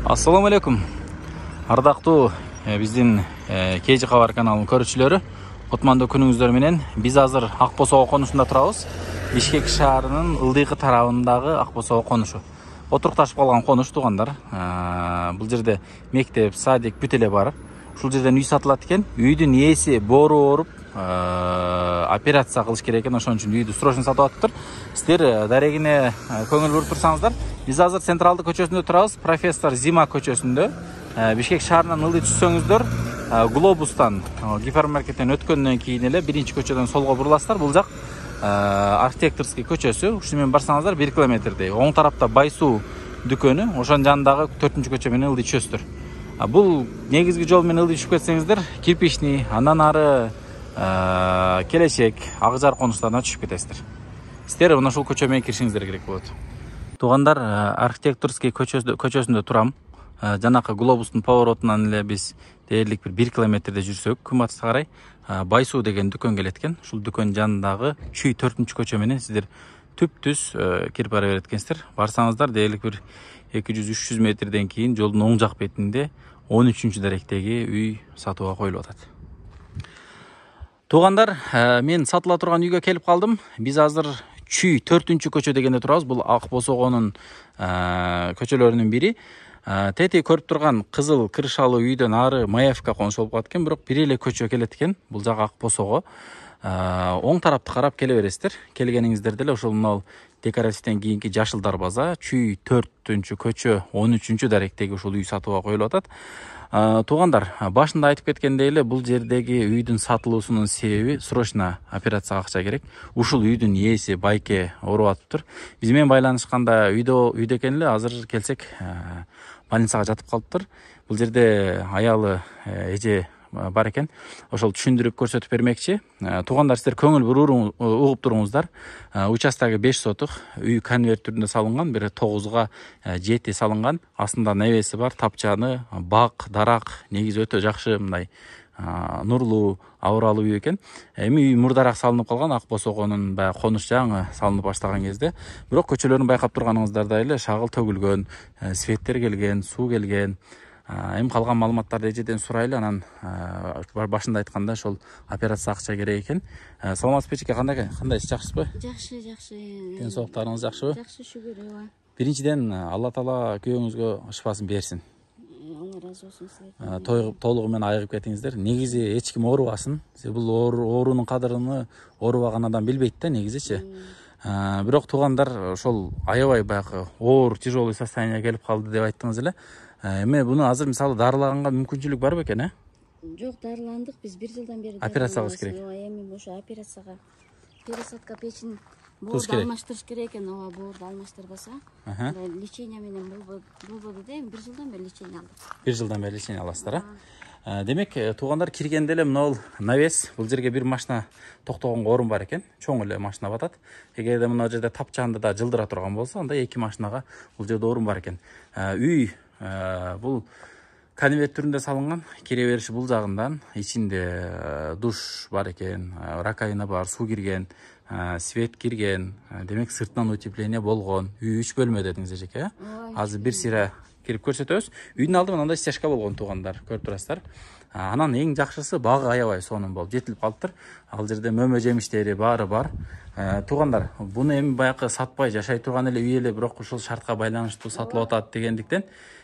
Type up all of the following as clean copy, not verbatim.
Assalamu alaikum. Ардактуу биздин KG Кабар каналынын көрүүчүлөрү, отмандуу күнүңүздөр менен. Биз азыр Акбосоо конушунда турабыз. Бишкек шаарынын ылдыйкы тарабындагы Акбосоо конушу. Отурукташып калган конуш туугандар. Бул жерде мектеп, садик бүт эле бар. Ушул жерден үй сатылат экен. Үйдүн ээси боору ооруп, операция кылыш керек экен. Ошон үчүн үйдү срочно сатып атыптыр. Сиздер дарегине көңүл буруп турсаңыздар, биз азыр Централдык көчөсүндө турабыз. Профессор Зима көчөсүндө. Бишкек шаарынан ылдый түшсөңүздөр, Глобустан, гипермаркеттен өткөндөн кийин эле биринчи көчөдөн солго буруласыздар. Бул жак Архитекторский көчөсү. Ушуну менен барсаңыздар 1 километрдей. Оң тарапта Байсуу дүкөнү, ошонун жанындагы 4-чү көчө менен ылдый түшөсүздөр. Бул негизги жол менен ылдый түшүп кетсеңиздер, Кирпичный, андан ары Келечек, Ак Жар конуштарына түшүп кетесиздер. Сиздер мына ушул көчө менен киришиңиздер керек болот. Туугандар, Архитекторский көчөсүндө турам. Жанакы Глобустун поворотунан эле биз дээрлик 1 километрде жүрсөк, күн батышка карай Байсуу деген дүкөн келет экен. Ушул дүкөн жанындагы Чүй 4-чү көчө менен сиздер түп-түз кирип бара берет экенсиздер. Барсаңыздар дээрлик 200-300 метрден кийин жолдун оң жак бетинде 13-чү даректеги үй сатууга коюлуп атат. Туугандар, мен сатыла турган үйгө келип калдым. Биз азыр Чүй 4-чү көчө дегенде турабыз. Бул Акбосоонун көчөлөрүнүн бири. Тети көрүп турган кызыл крышалуу үйдөн ары Маевка конуш болуп калат экен, бирок бир эле көчө келет экен. Бул жак Акбосоого. Оң тарапты карап келе бересиздер. Келгениңиздерде эле ошол мына декоративден кийинки жашыл дарбаза, Чүй 4-чү көчө 13-чү даректеги ушул үй сатууга коюлуп атат. Туугандар, башында айтып кеткендей эле бул жердеги үйдүн сатылуусунун себеби срочно операцияга акча керек. Ушул үйдүн ээси байке ооруп атыптыр. Биз менен байланышканда үйдө экен эле, азыр келсек больницага жатып калыптыр. Бул жерде аялы эже бар экен. Ошол түшүндүрүп көрсөтүп бермекчи. Туугандар, сиздер көңүл угуп туруңуздар. Участогу 5 сотук, үй конверт түрүндө салынган, бир 9га 7 салынган. Астында небеси бар, тапчаны, бак, дарак, негизи өтө жакшы, мындай нурлуу, ауралуу үй экен. Эми үй мурдараак салынып калган, Акбосоонун баягы конуш жаңы салынып баштаган кезде. Бирок көчөлөрүн байкап турганыңыздардай эле шагыл төгүлгөн, светтер келген, суу келген. Эми калган маалыматтарды эжеден сурайлы, анан башында айтканда ошол операция акча керек экен. Саламатсызбы эжеке, кандайсыз, жакшысызбы? Жакшы. Ден соолуктарыңыз жакшыбы? Жакшы, шүгүр, ооба. Биринчиден Алла Таала күйөөңүзгө шыпасын берсин. Алла ыраазы болсун силерден. Толугу менен айыгып кетиңиздер. Негизи эч ким оорубасын. Бул оорунун кадырын оорубаган адам билбейт да, негизичи. Бирок туугандар, ошол аябай баягы оор, тяжелый состояние келип калды деп айттыңыз эле. Эми буну азыр мисалы дарылаганга мүмкүнчүлүк барбы экен, Жок, дарыландык. Биз 1 жылдан бери операция кылыш керек. Эми ошо операцияга пересадка печин Туз боорду керек. алмаштырыш керек экен. Ооба, боорду алмаштырбаса, лечение менен болбоду да. Эми 1 жылдан бери лечение алдык. 1 жылдан бери лечение аласыздар, Демек, туугандар, киргенде эле мына навес, бул жерге бир машина токтогонго орун бар экен. Чоң эле машина батат. Эгерде мына жерде тапчанды да жылдыра турган болсо, анда 2 машинага бул жерде орун бар экен. Үй бул конверт түрүндө салынган. Кире бериши бул жагындан, ичинде душ бар экен, раковина бар, суу кирген, свет кирген. Демек, сыртынан утепление болгон. Үй 3 бөлмө дедиңиз эжеке, Азыр бир сыйра кирип көрсөтөбүз. Үйдүн алды мындай стяжка болгон, туугандар, көрүп турасыздар. Анан эң жакшысы багы аябай сонун болуп жетилип калыптыр. Ал жерде мөмө жемиштери баары бар. Туугандар, буну эми баягы сатпай жашай турган эле үй эле, бирок ушул шартка байланыштуу сатылып атат дегендиктен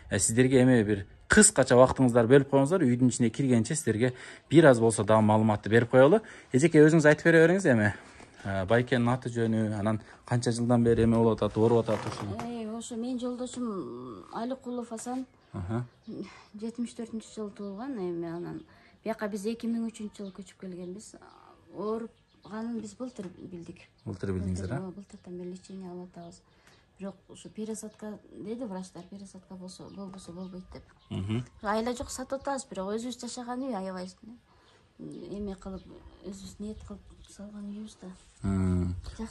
сиздерге эми бир кыскача убактыңыздарды бөлүп коюңуздар. Үйдүн ичине киргенче сиздерге бир аз болсо дагы маалыматты берип коелу. Эжеке, өзүңүз айтып бере бериңиз эми. Байкенин аты жөнү, анан канча жылдан бери эме болуп атат, ооруп атат ушул. Ошо менин жолдошум Аликулов Асан 74-жылы туулган. Эми анан бияка биз 2003-жылы көчүп келгенбиз. Ооруганын биз былтыр билдик. Былтыр билдиңиздер, Былтырдан бери лечение алып атабыз. Бирок ушу пересадка деди врачтар, пересадка болбосо болбойт деп. Айла жок, сатып атабыз, бирок өзүбүз жашаган үй аябай эме кылып, өзүбүз ниет кылып салган үйүбүз да.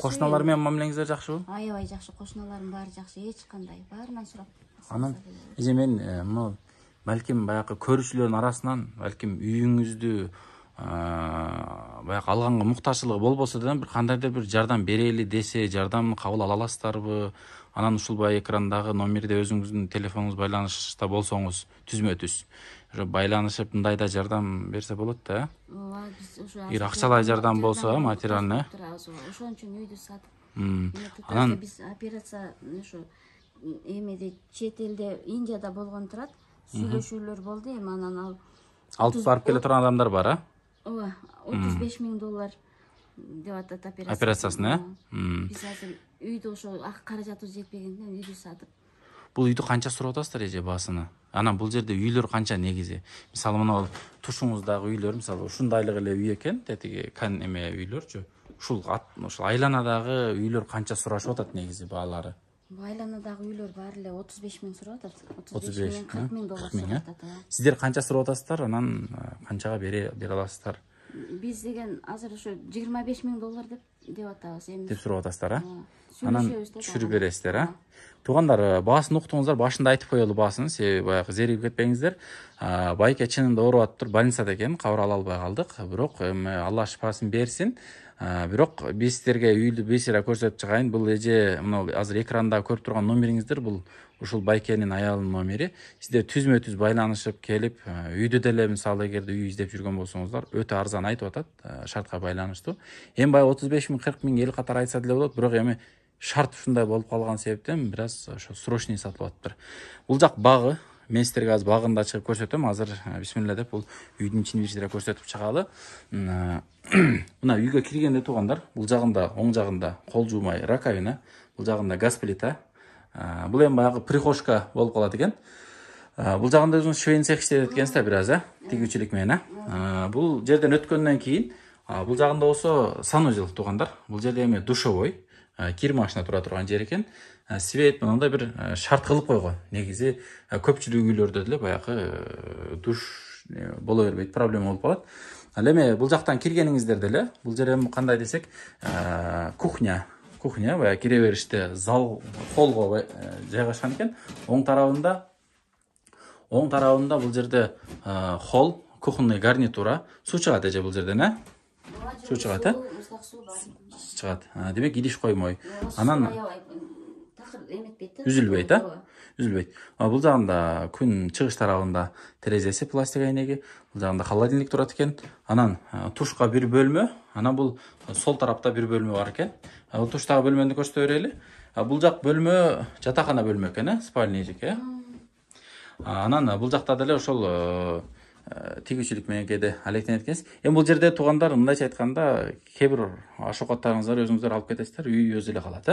Кошуналар менен мамилеңиздер жакшыбы? Аябай жакшы, кошуналарым баары жакшы, эч кандай, баарынан сурап. Анан эже, мен балким баягы көрүүчүлөрдүн арасынан балким үйүңүздү баягы алганга муктажчылыгы болбосо да бир кандайдыр бир жардам берели десе жардамды кабыл ала аласыздарбы? Анан ушул баягы экрандагы номерде өзүңүздүн телефонуңуз байланышта болсоңуз түзмө түз ошо байланышып мындайда жардам берсе болот да. ооба биз ушу Эгер акчалай жардам болсо материальный ошон үчүн үйдү сатып анан биз операция ушу эмеде чет элде Индияда болгон турат сүйлөшүүлөр болду эми анан алып барып келе турган адамдар бар, а? ооба $35,000 деп атат операциясына. Биз азыр үйдү ошо каражатыбыз жетпегенден үйдү сатып. Бул үйдү канча сурап атасыздар эже баасыны? Анан бул жерде үйлөр канча негизи? Мисалы мына тушуңуздагы үйлөр мисалы ушундайлык эле үй экен, тетиги кан эме үйлөрчү. Ушул айланадагы үйлөр канча сурашып атат негизи баалары? Айланадагы үйлөр баары эле 35,000 сурап атат. 35 $40,000 сурап атат. Сиздер канча сурап атасыздар? Анан канчага бере аласыздар? Биз деген азыр ошо $25,000 деп атабыз эми. Деп сурап атасыздар, а? Анан түшүрүп бересиздер, а? Туугандар, баасын уктуңуздар, башында айтып коелу баасын, себеби баягы зеригип кетпеңиздер. Байке чынында ооруп атыптыр, больницада экен, кабар ала албай калдык. Бирок эми Алла шифасын берсин. Бирок биз сиздерге үйдү бейсира көрсөтүп чыгайын. Бул эже мына азыр экранда көрүп турган номериңиздер, бул ушул байкенин аялынын номери. Сиздер түзмө түз байланышып келип, үйдү деле мисалы эгерде үй издеп жүргөн болсоңуздар, өтө арзан айтып атат, шартка байланыштуу. Эми баягы 35,000, 40,000 эл катары айтса деле болот, бирок эми шарт ушундай болуп калган себептен бир аз ошо срочный сатылып атыптыр. Бул жак багы. Мен сиздерге азыр багында чыгып көрсөтөм. Азыр бисмилла деп бул үйдүн ичин бир жерде көрсөтүп чыгалы. Мына үйгө киргенде туугандар, бул жагында, оң жагында кол жуумай раковина, бул жагында газ плита. Бул эми баягы прихожка болуп калат экен. Бул жагында өзүңүз швейный цех иштеп эткенсиз бир аз, тигүүчүлүк менен, Бул жерден өткөндөн кийин бул жагында болсо санузел туугандар. Бул жерде эми душевой, кир машина тура турган жер экен. Свет мындай бир шарт кылып койгон. Негизи көпчүлүк үйлөрдө деле баягы душ боло бербейт, проблема болуп калат. Ал эми бул жактан киргениңиздер деле, бул жер эми кандай десек, кухня, баягы кире бериште зал, холго жайгашкан экен. Оң тарабында бул жерде холл, кухонный гарнитура, суу чыгат эже бул жерден, Суу чыгат, чыгат. Демек идиш коймой. Анан үзүлбөйт, үзүлбөйт. Бул жагында күн чыгыш тарабында терезеси пластик айнеги, бул жагында холодильник турат экен. Анан тушка бир бөлмө, анан бул сол тарапта бир бөлмө бар экен. Бул туштагы бөлмөнү көрсөтө берели. Бул жак бөлмө жатакана бөлмө экен, спальный жеке. Анан бул жакта деле ошол тигүүчүлүк менен кээде алектенет экенсиз. Эми бул жерде туугандар, мындайча айтканда, кээ бир аш оокаттарыңыздарды өзүңүздөр алып кетесиздер, үй өзү эле калат,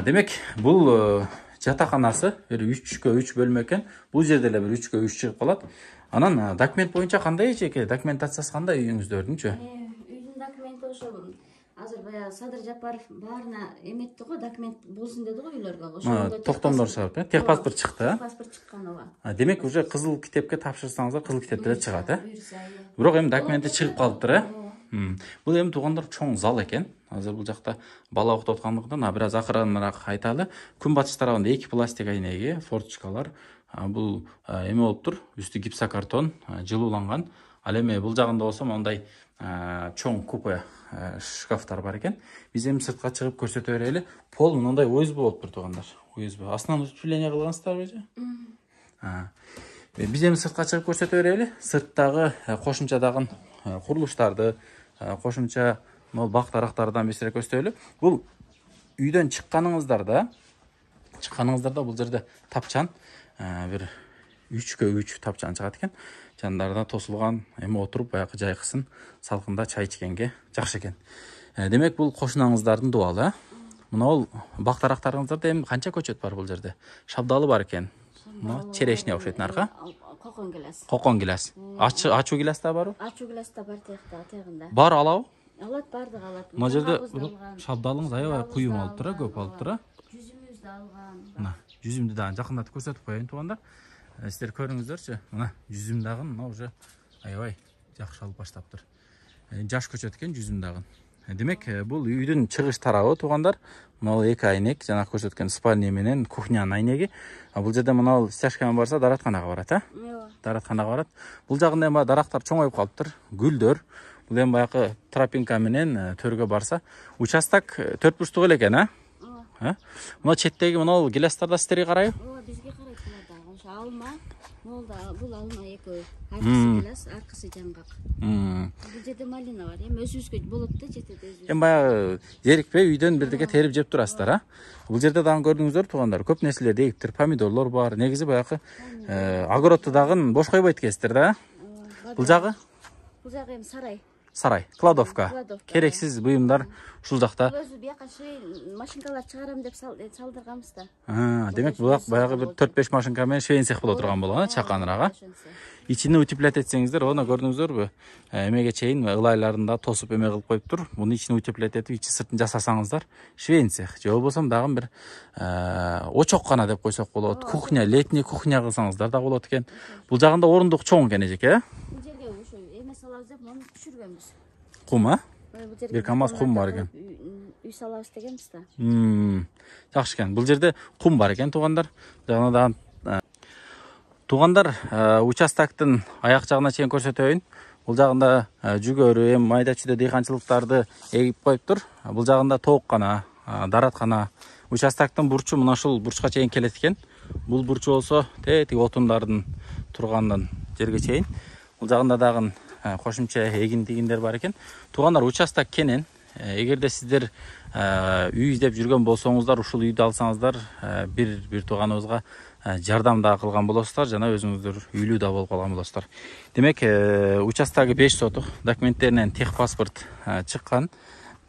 Демек, бул жатаканасы бир 3/3 бөлмө экен. Бул жерде эле бир 3/3 чыгып калат. Анан документ боюнча кандай эжеке? Документациясы кандай үйүңүздөрдүнчү? Үйдүн документи ошо азыр баягы Садыр Жапаров баарына эметти го, документ болсун деди го үйлөргө. Ошондо токтомдор чыгып, техпаспорт чыкты, Паспорт чыккан, ооба. Демек, уже кызыл китепке тапшырсаңыздар, кызыл китеп деле чыгат, Бирок эми документи чыгып калыптыр, Бул эми туугандар чоң зал экен. Азыр бул жакта бала уктап аткандыктан бир аз акырыныраак айталы. Күн батыш тарабында 2 пластик айнеги, форточкалар. Бул эме болуптур, үстү гипсокартон, жылууланган. Ал эми бул жагында болсо мондай чоң купе шкафтар бар экен. Биз эми сыртка чыгып көрсөтө берели. Пол мындай ОСБ болуптур туугандар. ОСБ. Астынан утепление кылгансыздарбы же? Биз эми сыртка чыгып көрсөтө берели. Сырттагы кошумчадагы курулуштарды, кошумча бак дарактардан бир көрсөтөлү. Бул үйдөн чыкканыңыздарда бул жерде тапчан бир 3/3 тапчан чыгат экен. Жандарда тосулган, эми отуруп баягы жайкысын салкында чай ичкенге жакшы экен. Демек, бул кошунаңыздардын дуалы, Мына ол бак дарактарыңыздарда эми канча көчөт бар бул жерде? Шабдалы бар экен. Мына черешня окшойт нарка. Кокон гилас. Кокон гилас. Ачуу гилас да барбы? Ачуу гилас да бар тегинде. Бар алабы? Алат, бардык алат. Мына жерде шабдалыңыз аябай куюм алып тура, көп алып тура. Жүзүмүздү алган. Мына жүзүмдү дагы жакындатып көрсөтүп коеюн туугандар. Сиздер көрүңүздөрчү. Мына жүзүм дагы мына уже аябай жакшы алып баштаптыр. Жаш көчөт экен жүзүм дагы. Демек, бул үйдүн чыгыш тарабы туугандар. Мынау эки айнек, жана көрсөткөн спальня менен кухнянын айнеги. Бул жерде мынау стяжкамен барса даратканага барат, Ооба. Даратканага барат. Бул жагында эми дарактар чоңоюп калыптыр. Гүлдөр. Бул эми баягы тропинка менен төргө барса, участок 4 бурчтук эле экен, Ооба. Мына четтеги мынау гиластар да сиздерге карайбы? Ооба, бизге карайт буларда. Ошо алма, бул алма экөө. Аркысы гилас, аркысы жаңгак. Бул жерде малина бар. Эми өзүбүзгө болот да жетет өзүбүз. Эми баягы зерикпей үйдөн бирдеке терип жеп турасыздар, Бул жерде дагы көрдүңүздөр туугандар, көп нерселерди эгиптир, помидорлор бар. Негизи баягы огородду дагы бош койбойт экенсиздер да. Бул жагы эми сарай. сарай, кладовка. Керексиз буюмдар ушул жакта. Бул өзү бияка машинкалар чыгарам деп салдырганбыз да. Демек бул баягы бир 4-5 машинка менен швейн цех боло турган болгон, чаканыраак. Ичини утеплять этсеңиздер, оны көрдүңүздөрбү? Эмеге чейин ылайларында тосуп эме кылып коюптур. Муну ичини утеплять этип, ичи сыртын жасасаңыздар, швейн цех. Же болбосо дагы бир очоккана деп койсок болот. Кухня, летний кухня кылсаңыздар да болот экен. Бул жагында орундук чоң экен эжеке, Бул жерге ошо эме салабыз деп муну түшүргөнбүз. Кум, Бул жерге бир камаз кум бар экен. Үй салабыз дегенбиз да. Жакшы экен. Бул жерде кум бар экен туугандар. Жана дагы туугандар, участоктун аяк жагына чейин көрсөтөйүн. Бул жагында жүгөрү, эми майда чүйдө дыйканчылыктарды эгип коюптур. Бул жагында тооккана, дараткана. Участоктун бурчу мына ушул бурчка чейин келет экен. Бул бурчу болсо тетиги отундардын тургандан жерге чейин. Бул жагында дагы кошумча эгин-тигиндер бар экен. Туугандар, участок кенен. Эгерде сиздер үй издеп жүргөн болсоңуздар, ушул үйдү алсаңыздар, бир тууганыбызга жардам да кылган болосуздар, жана өзүңүздөр үйлүү да болуп калган болосуздар. Демек, участогу 5 сотук, документтеринен техпаспорт чыккан.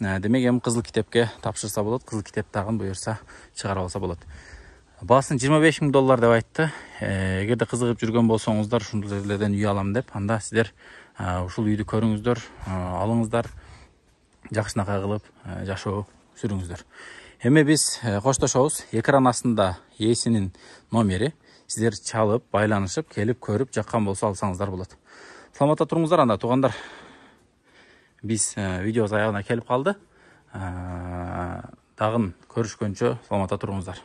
Демек, эми кызыл китепке тапшырса болот, кызыл китеп дагы буюрса чыгарып алса болот. Баасын $25,000 деп айтты. Эгерде кызыгып жүргөн болсоңуздар, ушул жерлерден үй алам деп, анда сиздер ушул үйдү көрүңүздөр, алыңыздар, жакшынакай кылып жашоо сүрүңүздөр. Эми биз коштошобуз. Экран астында ээсинин номери. Сиздер чалып, байланышып, келип көрүп, жаккан болсо алсаңыздар болот. Саламатта туруңуздар анда туугандар. Биз видеобуз аягына келип калды. Дагы көрүшкөнчө саламатта туруңуздар.